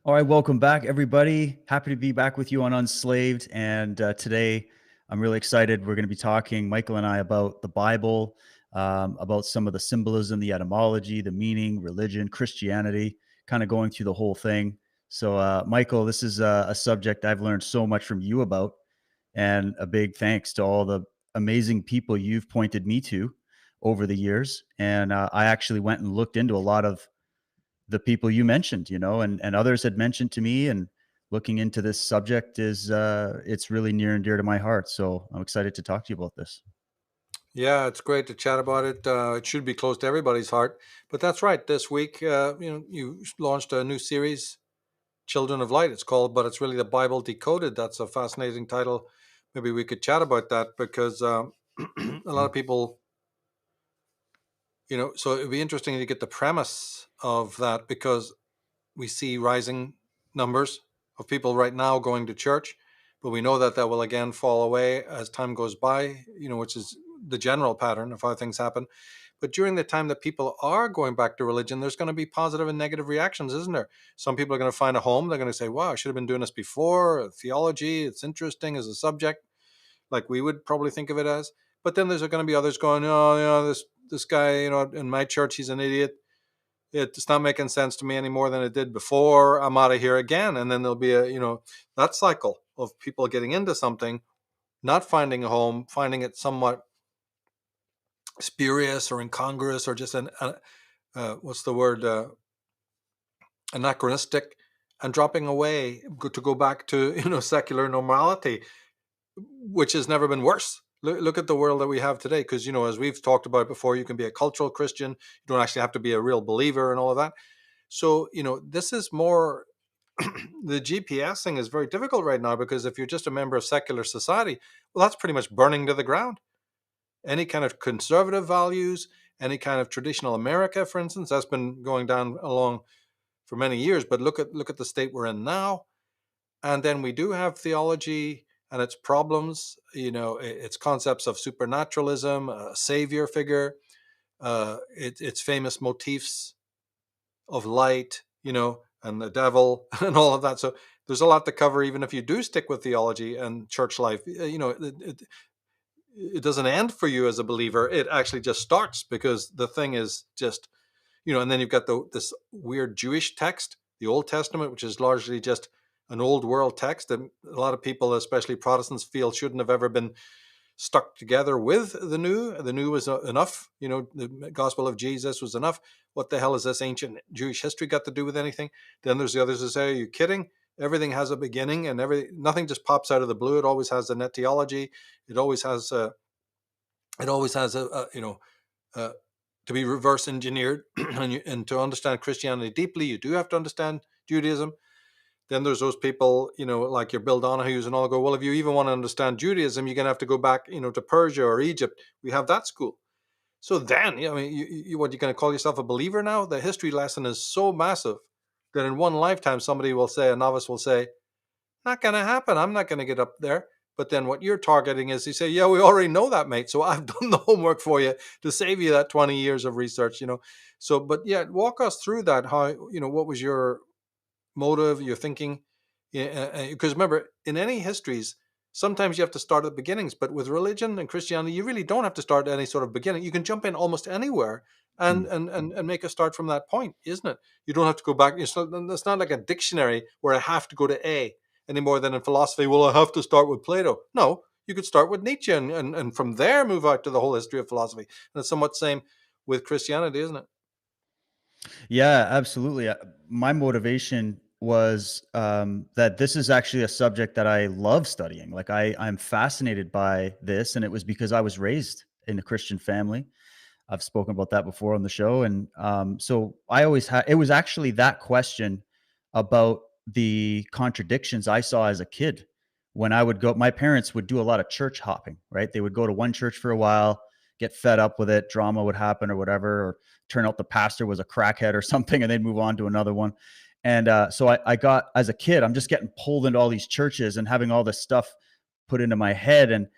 All right, welcome back, everybody. Happy to be back with you on Unslaved. And today, I'm really excited. We're going to be talking, Michael and I, about the Bible, about some of the symbolism, the etymology, the meaning, religion, Christianity, kind of going through the whole thing. So, Michael, this is a subject I've learned so much from you about, and a big thanks to all the amazing people you've pointed me to over the years. And I actually went and looked into a lot of the people you mentioned, and others had mentioned to me, and looking into this subject is it's really near and dear to my heart. So I'm excited to talk to you about this. Yeah, it's great to chat about it. It should be close to everybody's heart. But that's right. This week, you launched a new series, "Children of Light." It's called, but it's really the Bible Decoded. That's a fascinating title. Maybe we could chat about that because a lot Yeah. of people, So it'd be interesting to get the premise of that because we see rising numbers of people right now going to church, but we know that that will again fall away as time goes by, which is the general pattern of how things happen. But during the time that people are going back to religion, there's going to be positive and negative reactions, isn't there? Some people are going to find a home. They're going to say, wow, I should have been doing this before. Theology, it's interesting as a subject, like we would probably think of it as. But then there's going to be others going, oh, this guy, in my church, he's an idiot. It's not making sense to me any more than it did before. I'm out of here again. And then there'll be that cycle of people getting into something, not finding a home, finding it somewhat spurious or incongruous or just what's the word, anachronistic, and dropping away to go back to, secular normality, which has never been worse. Look at the world that we have today, because, as we've talked about before, you can be a cultural Christian. You don't actually have to be a real believer and all of that. So, this is more the GPSing is very difficult right now because if you're just a member of secular society, well, that's pretty much burning to the ground. Any kind of conservative values, any kind of traditional America, for instance, that's been going down along for many years. But look at the state we're in now, and then we do have theology and its problems. Its concepts of supernaturalism, a savior figure, its famous motifs of light, and the devil and all of that. So there's a lot to cover, even if you do stick with theology and church life. It doesn't end for you as a believer. It actually just starts because the thing is just, and then you've got this weird Jewish text, the Old Testament, which is largely just an old world text that a lot of people, especially Protestants, feel shouldn't have ever been stuck together with the new. The new was enough. The gospel of Jesus was enough. What the hell has this ancient Jewish history got to do with anything? Then there's the others who say, are you kidding? Everything has a beginning, and nothing just pops out of the blue. It always has an etiology. It always has a to be reverse engineered. And to understand Christianity deeply, you do have to understand Judaism. Then there's those people, like your Bill Donahue's and all, go, well, if you even want to understand Judaism, you're going to have to go back, to Persia or Egypt. We have that school. So then, I mean, what, you're going to call yourself a believer now? The history lesson is so massive that in one lifetime, somebody will say, a novice will say, not going to happen. I'm not going to get up there. But then what you're targeting is you say, yeah, we already know that, mate. So I've done the homework for you to save you that 20 years of research. So, but yeah, walk us through that. How, what was your motive, your thinking? Yeah, because remember, in any histories, sometimes you have to start at the beginnings, but with religion and Christianity, you really don't have to start at any sort of beginning. You can jump in almost anywhere and Mm. and make a start from that point, isn't it? You don't have to go back. It's not like a dictionary where I have to go to A any more than in philosophy. Well, I have to start with Plato. No, you could start with Nietzsche and from there move out to the whole history of philosophy. And it's somewhat same with Christianity, isn't it? Yeah, absolutely. My motivation was that this is actually a subject that I love studying. Like I'm fascinated by this, and it was because I was raised in a Christian family. I've spoken about that before on the show, and so I always had. It was actually that question about the contradictions I saw as a kid when I would go. My parents would do a lot of church hopping, right? They would go to one church for a while, get fed up with it, drama would happen or whatever, or turn out the pastor was a crackhead or something, and they'd move on to another one. And so I got, as a kid, I'm just getting pulled into all these churches and having all this stuff put into my head, and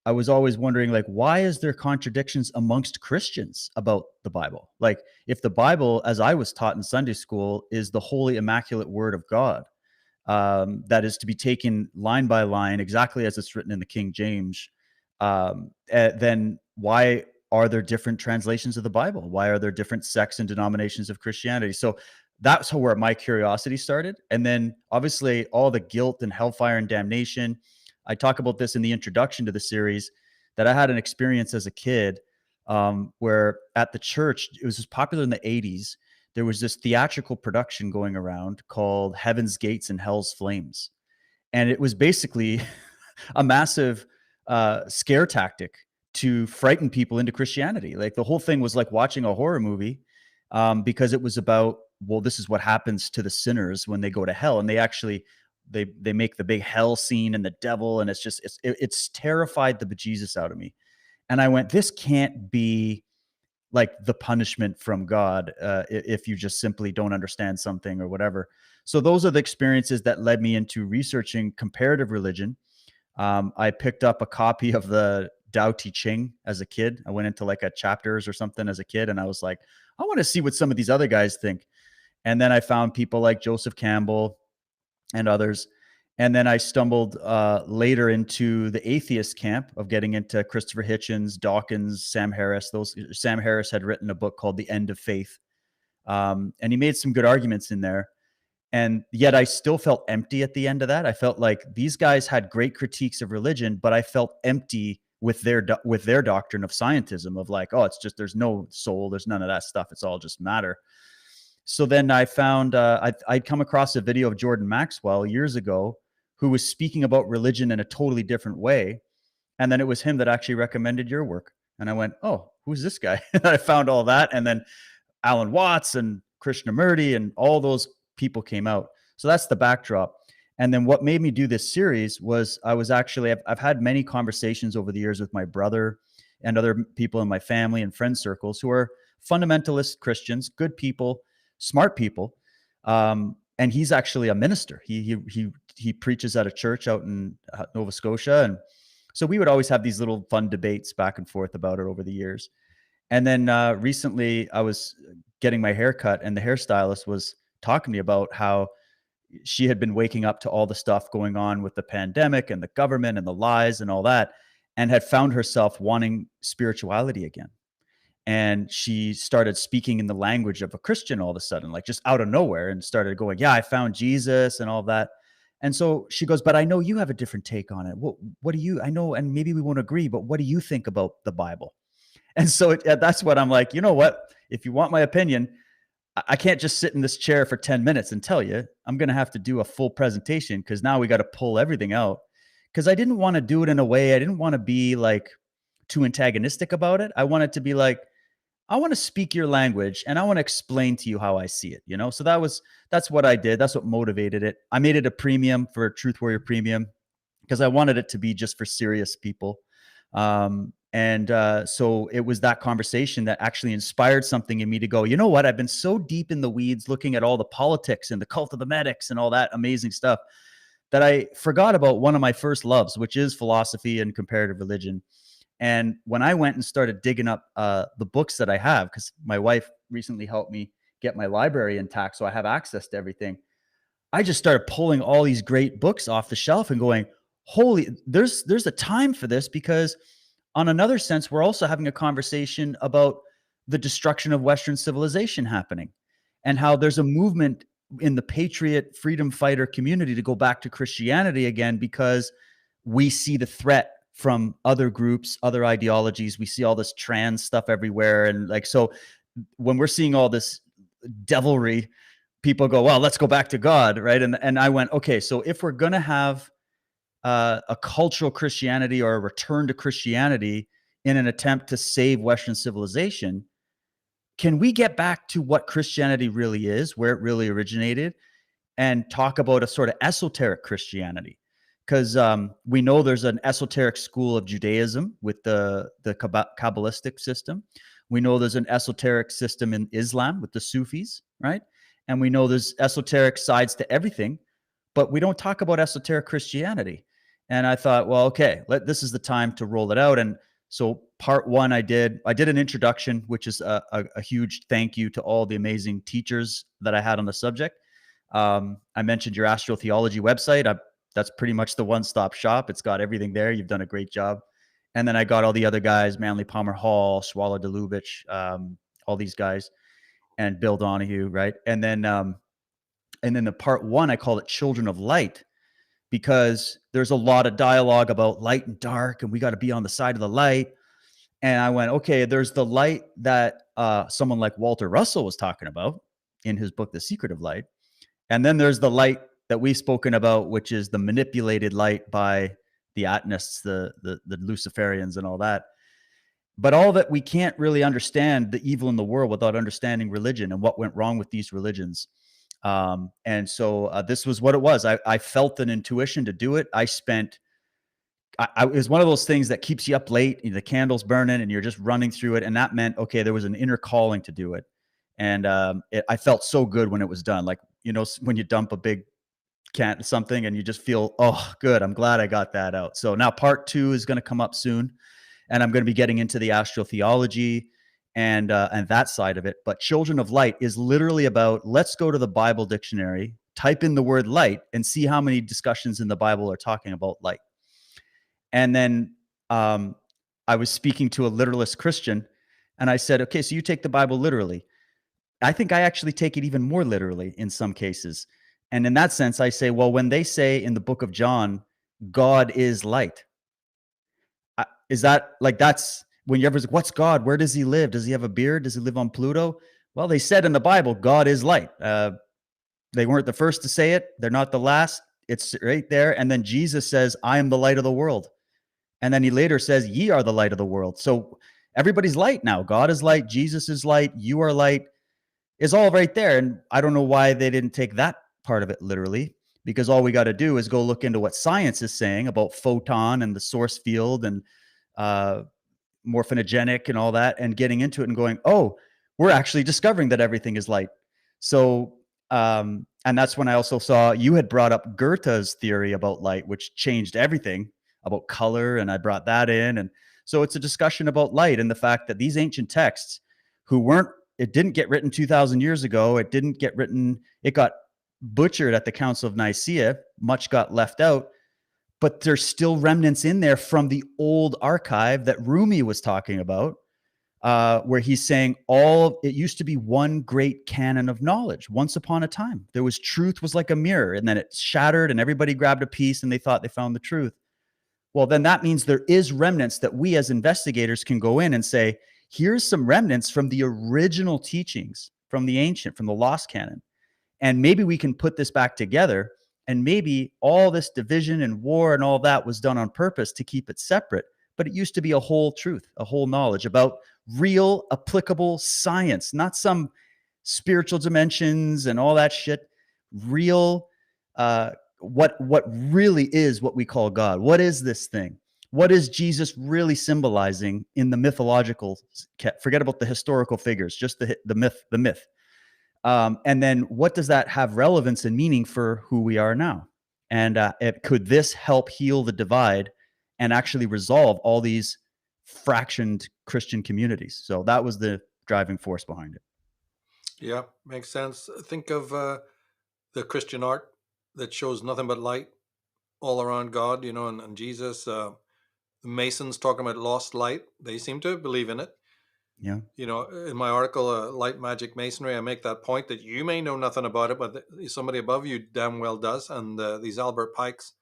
I was always wondering, like, why is there contradictions amongst Christians about the Bible? Like, if the Bible, as I was taught in Sunday school, is the holy, immaculate word of God, that is to be taken line by line, exactly as it's written in the King James, then why are there different translations of the Bible? Why are there different sects and denominations of Christianity? So that's where my curiosity started. And then obviously all the guilt and hellfire and damnation. I talk about this in the introduction to the series, that I had an experience as a kid, where at the church, it was just popular in the 80s. There was this theatrical production going around called Heaven's Gates and Hell's Flames. And it was basically a massive scare tactic to frighten people into Christianity. Like, the whole thing was like watching a horror movie, because it was about, well, this is what happens to the sinners when they go to hell, and they actually they make the big hell scene and the devil, and it's terrified the bejesus out of me. And I went, this can't be like the punishment from God, if you just simply don't understand something or whatever. So those are the experiences that led me into researching comparative religion. I picked up a copy of the Tao Te Ching as a kid. I went into like a chapters or something as a kid, and I was like, I want to see what some of these other guys think. And then I found people like Joseph Campbell and others. And then I stumbled later into the atheist camp of getting into Christopher Hitchens, Dawkins, Sam Harris. Sam Harris had written a book called The End of Faith, and he made some good arguments in there. And yet I still felt empty at the end of that. I felt like these guys had great critiques of religion, but I felt empty with their doctrine of scientism, of like, oh, it's just, there's no soul, there's none of that stuff, it's all just matter. So then I found I'd come across a video of Jordan Maxwell years ago, who was speaking about religion in a totally different way. And then it was him that actually recommended your work. And I went, oh, who's this guy? I found all that. And then Alan Watts and Krishnamurti and all those people came out. So that's the backdrop. And then what made me do this series was, I've had many conversations over the years with my brother and other people in my family and friend circles who are fundamentalist Christians, good people, smart people. And he's actually a minister. He preaches at a church out in Nova Scotia. And so we would always have these little fun debates back and forth about it over the years. And then recently I was getting my hair cut, and the hairstylist was talking to me about how she had been waking up to all the stuff going on with the pandemic and the government and the lies and all that, and had found herself wanting spirituality again. And she started speaking in the language of a Christian all of a sudden, like just out of nowhere, and started going, yeah, I found Jesus and all that. And so she goes, but I know you have a different take on it. What do you, I know, and maybe we won't agree, but what do you think about the Bible? And so that's what I'm like, you know what? If you want my opinion, I can't just sit in this chair for 10 minutes and tell you. I'm going to have to do a full presentation, because now we got to pull everything out. Because I didn't want to do it in a way, I didn't want to be like too antagonistic about it. I wanted to be like, I want to speak your language and I want to explain to you how I see it, you know? So that's what I did. That's what motivated it. I made it a premium for Truth Warrior Premium, because I wanted it to be just for serious people. So it was that conversation that actually inspired something in me to go, you know what? I've been so deep in the weeds looking at all the politics and the cult of the medics and all that amazing stuff, that I forgot about one of my first loves, which is philosophy and comparative religion. And when I went and started digging up the books that I have, because my wife recently helped me get my library intact, so I have access to everything, I just started pulling all these great books off the shelf and going, holy, there's a time for this. Because on another sense, we're also having a conversation about the destruction of Western civilization happening, and how there's a movement in the patriot freedom fighter community to go back to Christianity again, because we see the threat from other groups, other ideologies. We see all this trans stuff everywhere. And like, so when we're seeing all this devilry, people go, well, let's go back to God. Right. And I went, okay, so if we're going to have a cultural Christianity, or a return to Christianity in an attempt to save Western civilization, can we get back to what Christianity really is, where it really originated, and talk about a sort of esoteric Christianity? Because we know there's an esoteric school of Judaism with the Kabbalistic system. We know there's an esoteric system in Islam with the Sufis, right? And we know there's esoteric sides to everything, but we don't talk about esoteric Christianity. And I thought, well, okay, this is the time to roll it out. And so part one, I did an introduction, which is a huge thank you to all the amazing teachers that I had on the subject. I mentioned your astrotheology website. That's pretty much the one-stop shop. It's got everything there. You've done a great job. And then I got all the other guys, Manly Palmer Hall, Swallow Delubich, all these guys, and Bill Donahue, right? And then the part one, I called it Children of Light, because there's a lot of dialogue about light and dark, and we got to be on the side of the light. And I went, okay, there's the light that someone like Walter Russell was talking about in his book, The Secret of Light. And then there's the light that we've spoken about, which is the manipulated light by the Atonists, the Luciferians, and all that. But all that, we can't really understand the evil in the world without understanding religion and what went wrong with these religions. And so this was what it was. I felt an intuition to do it. It was one of those things that keeps you up late, the candle's burning and you're just running through it. And that meant, okay, there was an inner calling to do it. And I felt so good when it was done. Like, when you dump a big can something and you just feel, oh, good. I'm glad I got that out. So now part two is going to come up soon, and I'm going to be getting into the astrotheology and that side of it. But Children of Light is literally about, let's go to the Bible dictionary, type in the word light, and see how many discussions in the Bible are talking about light. And then I was speaking to a literalist Christian, and I said, okay, so you take the Bible literally. I think I actually take it even more literally in some cases. And in that sense, I say, well, when they say in the book of John, God is light, is that like, that's when you ever, what's God? Where does he live? Does he have a beard? Does he live on Pluto? Well, they said in the Bible, God is light. They weren't the first to say it. They're not the last. It's right there. And then Jesus says, I am the light of the world. And then he later says, ye are the light of the world. So everybody's light now. God is light. Jesus is light. You are light. It's all right there. And I don't know why they didn't take that part of it literally, because all we got to do is go look into what science is saying about photon and the source field and uh, morphinogenic and all that, and getting into it and going, oh, we're actually discovering that everything is light. So, and that's when I also saw you had brought up Goethe's theory about light, which changed everything about color. And I brought that in. And so it's a discussion about light and the fact that these ancient texts, it didn't get written 2000 years ago. It got butchered at the Council of Nicaea. Much got left out, but there's still remnants in there from the old archive that Rumi was talking about, where he's saying it used to be one great canon of knowledge. Once upon a time, truth was like a mirror, and then it shattered and everybody grabbed a piece and they thought they found the truth. Well, then that means there is remnants that we as investigators can go in and say, here's some remnants from the original teachings, from the lost canon. And maybe we can put this back together, and maybe all this division and war and all that was done on purpose to keep it separate. But it used to be a whole truth, a whole knowledge about real applicable science, not some spiritual dimensions and all that shit. Real, what really is what we call God. What is this thing? What is Jesus really symbolizing in the mythological? Forget about the historical figures, just the myth. And then what does that have relevance and meaning for who we are now? And could this help heal the divide and actually resolve all these fractioned Christian communities? So that was the driving force behind it. Yeah, makes sense. Think of the Christian art that shows nothing but light all around God, and Jesus. The Masons talking about lost light. They seem to believe in it. Yeah. In my article, Light Magic Masonry, I make that point that you may know nothing about it, but somebody above you damn well does. And these Albert Pikes,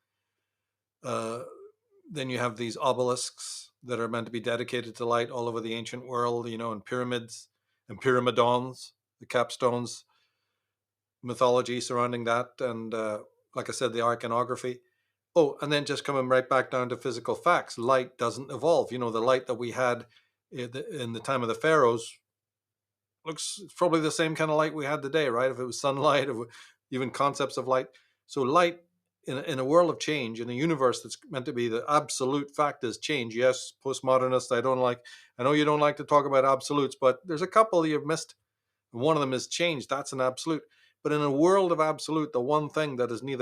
then you have these obelisks that are meant to be dedicated to light all over the ancient world, and pyramids and pyramidons, the capstones, mythology surrounding that. And like I said, the iconography. Oh, and then just coming right back down to physical facts, light doesn't evolve. The light that we had in the time of the pharaohs looks probably the same kind of light we had today, right? If it was sunlight, or even concepts of light. So light in a world of change, in a universe that's meant to be the absolute fact is change. Yes, postmodernists, I know you don't like to talk about absolutes, but there's a couple you've missed. One of them is change. That's an absolute. But in a world of absolute, the one thing that is neither